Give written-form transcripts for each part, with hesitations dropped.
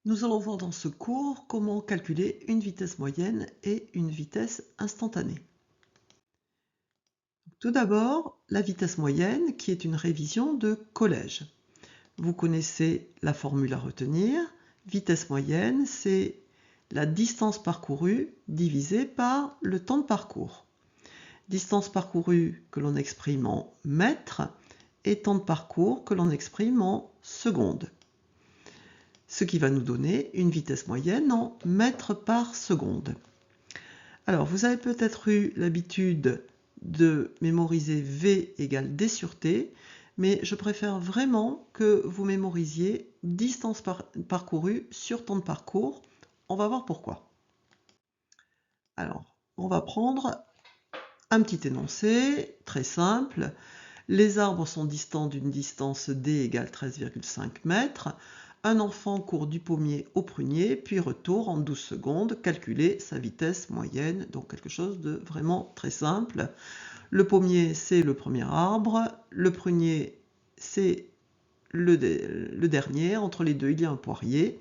Nous allons voir dans ce cours comment calculer une vitesse moyenne et une vitesse instantanée. Tout d'abord, la vitesse moyenne qui est une révision de collège. Vous connaissez la formule à retenir. Vitesse moyenne, c'est la distance parcourue divisée par le temps de parcours. Distance parcourue que l'on exprime en mètres et temps de parcours que l'on exprime en secondes. Ce qui va nous donner une vitesse moyenne en mètres par seconde. Alors, vous avez peut-être eu l'habitude de mémoriser V égale D sur T, mais je préfère vraiment que vous mémorisiez distance parcourue sur temps de parcours. On va voir pourquoi. Alors, on va prendre un petit énoncé très simple. Les arbres sont distants d'une distance D égale 13,5 mètres. Un enfant court du pommier au prunier, puis retour en 12 secondes, calculer sa vitesse moyenne, donc quelque chose de vraiment très simple. Le pommier, c'est le premier arbre, le prunier, c'est le dernier, entre les deux, il y a un poirier,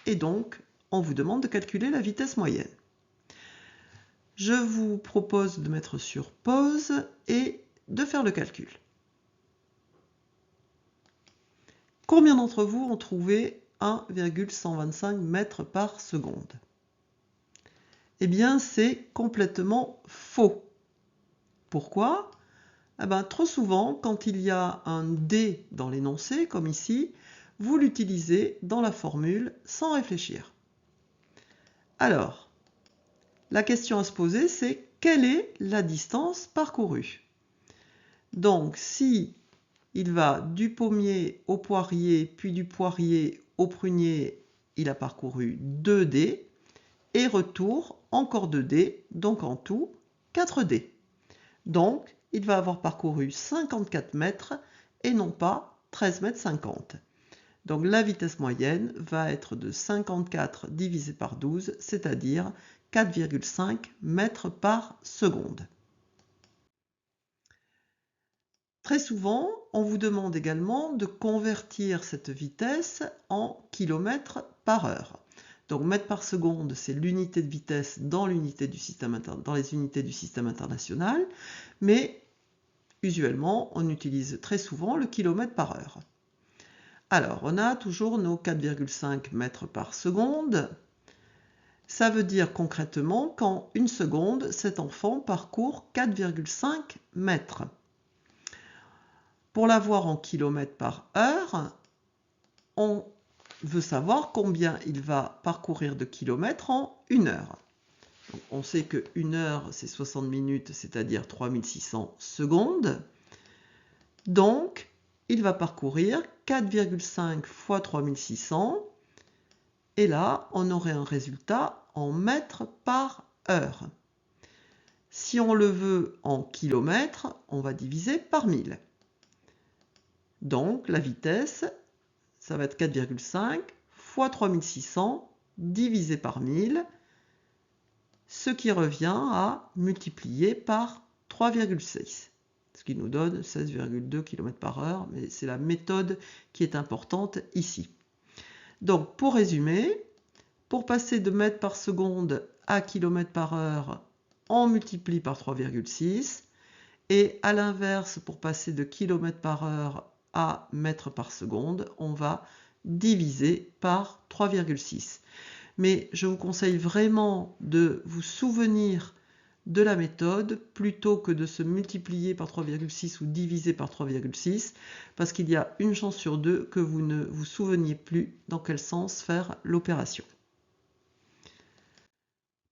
et donc, on vous demande de calculer la vitesse moyenne. Je vous propose de mettre sur pause et de faire le calcul. Combien d'entre vous ont trouvé 1,125 mètres par seconde? Eh bien, c'est complètement faux. Pourquoi? Trop souvent, quand il y a un D dans l'énoncé, comme ici, vous l'utilisez dans la formule sans réfléchir. Alors, la question à se poser, c'est quelle est la distance parcourue? Donc, si il va du pommier au poirier, puis du poirier au prunier, il a parcouru 2D, et retour, encore 2D, donc en tout, 4D. Donc, il va avoir parcouru 54 mètres et non pas 13 mètres 50. Donc, la vitesse moyenne va être de 54 divisé par 12, c'est-à-dire 4,5 mètres par seconde. Très souvent, on vous demande également de convertir cette vitesse en kilomètres par heure. Donc mètres par seconde, c'est l'unité de vitesse dans les unités du système international, mais usuellement, on utilise très souvent le kilomètre par heure. Alors, on a toujours nos 4,5 mètres par seconde. Ça veut dire concrètement qu'en une seconde, cet enfant parcourt 4,5 mètres. Pour l'avoir en kilomètres par heure, on veut savoir combien il va parcourir de kilomètres en une heure. Donc, on sait que 1 heure, c'est 60 minutes, c'est-à-dire 3600 secondes. Donc, il va parcourir 4,5 fois 3600. Et là, on aurait un résultat en mètres par heure. Si on le veut en kilomètres, on va diviser par 1000. Donc, la vitesse, ça va être 4,5 fois 3600 divisé par 1000, ce qui revient à multiplier par 3,6, ce qui nous donne 16,2 km par heure, mais c'est la méthode qui est importante ici. Donc, pour résumer, pour passer de mètres par seconde à km par heure, on multiplie par 3,6, et à l'inverse, pour passer de km par heure à mètres par seconde, on va diviser par 3,6. Mais je vous conseille vraiment de vous souvenir de la méthode plutôt que de se multiplier par 3,6 ou diviser par 3,6 parce qu'il y a une chance sur deux que vous ne vous souveniez plus dans quel sens faire l'opération.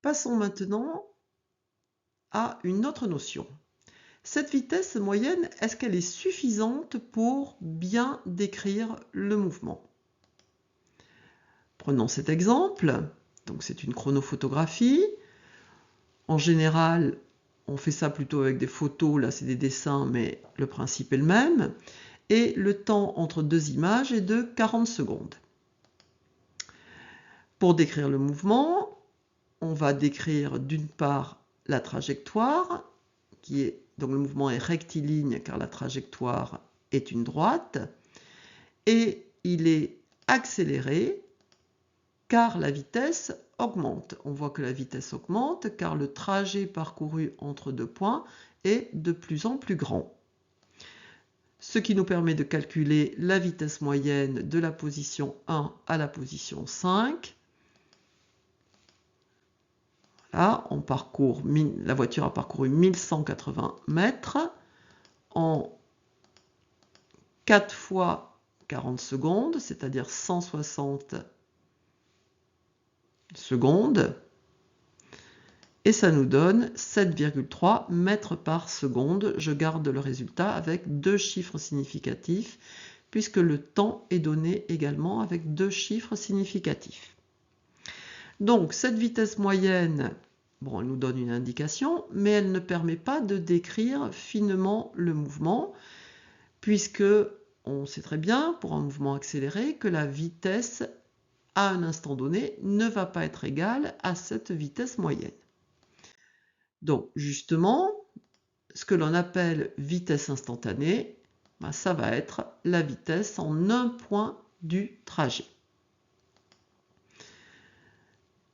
Passons maintenant à une autre notion. Cette vitesse moyenne, est-ce qu'elle est suffisante pour bien décrire le mouvement? Prenons cet exemple. Donc c'est une chronophotographie. En général, on fait ça plutôt avec des photos, là c'est des dessins, mais le principe est le même. Et le temps entre deux images est de 40 secondes. Pour décrire le mouvement, on va décrire d'une part la trajectoire, donc le mouvement est rectiligne car la trajectoire est une droite, et il est accéléré car la vitesse augmente. On voit que la vitesse augmente car le trajet parcouru entre deux points est de plus en plus grand. Ce qui nous permet de calculer la vitesse moyenne de la position 1 à la position 5. Là, la voiture a parcouru 1180 mètres en 4 fois 40 secondes, c'est-à-dire 160 secondes. Et ça nous donne 7,3 mètres par seconde. Je garde le résultat avec deux chiffres significatifs, puisque le temps est donné également avec deux chiffres significatifs. Donc cette vitesse moyenne, bon, elle nous donne une indication, mais elle ne permet pas de décrire finement le mouvement, puisque on sait très bien, pour un mouvement accéléré, que la vitesse à un instant donné ne va pas être égale à cette vitesse moyenne. Donc justement, ce que l'on appelle vitesse instantanée, ça va être la vitesse en un point du trajet.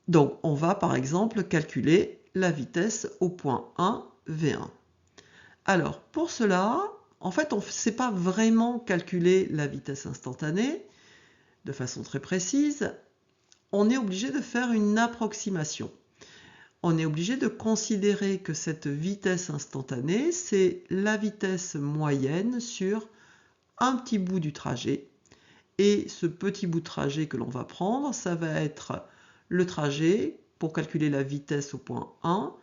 Donc on va par exemple calculer la vitesse au point 1, V1. Alors pour cela, en fait on ne sait pas vraiment calculer la vitesse instantanée de façon très précise. On est obligé de faire une approximation. On est obligé de considérer que cette vitesse instantanée, c'est la vitesse moyenne sur un petit bout du trajet. Et ce petit bout de trajet que l'on va prendre, ça va être le trajet, pour calculer la vitesse au point 1,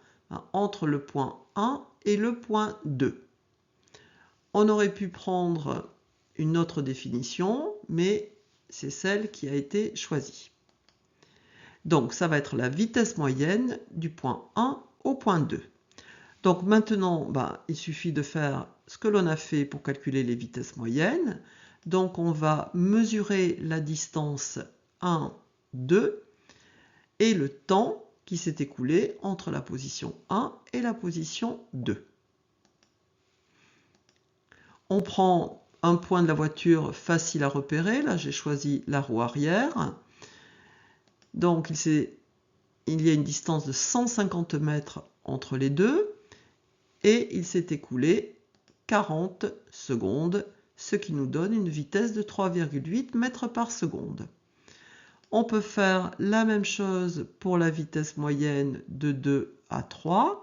entre le point 1 et le point 2. On aurait pu prendre une autre définition, mais c'est celle qui a été choisie. Donc, ça va être la vitesse moyenne du point 1 au point 2. Donc maintenant, il suffit de faire ce que l'on a fait pour calculer les vitesses moyennes. Donc on va mesurer la distance 1, 2 et le temps qui s'est écoulé entre la position 1 et la position 2. On prend un point de la voiture facile à repérer. Là, j'ai choisi la roue arrière. Donc, il y a une distance de 150 mètres entre les deux et il s'est écoulé 40 secondes, ce qui nous donne une vitesse de 3,8 mètres par seconde. On peut faire la même chose pour la vitesse moyenne de 2 à 3.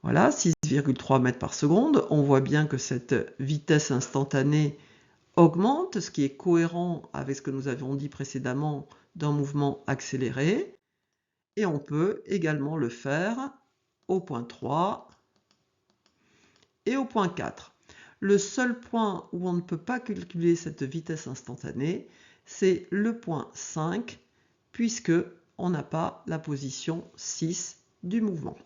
Voilà, 6,3 mètres par seconde. On voit bien que cette vitesse instantanée augmente, ce qui est cohérent avec ce que nous avions dit précédemment d'un mouvement accéléré. Et on peut également le faire au point 3 et au point 4. Le seul point où on ne peut pas calculer cette vitesse instantanée, c'est le point 5, puisque on n'a pas la position 6 du mouvement.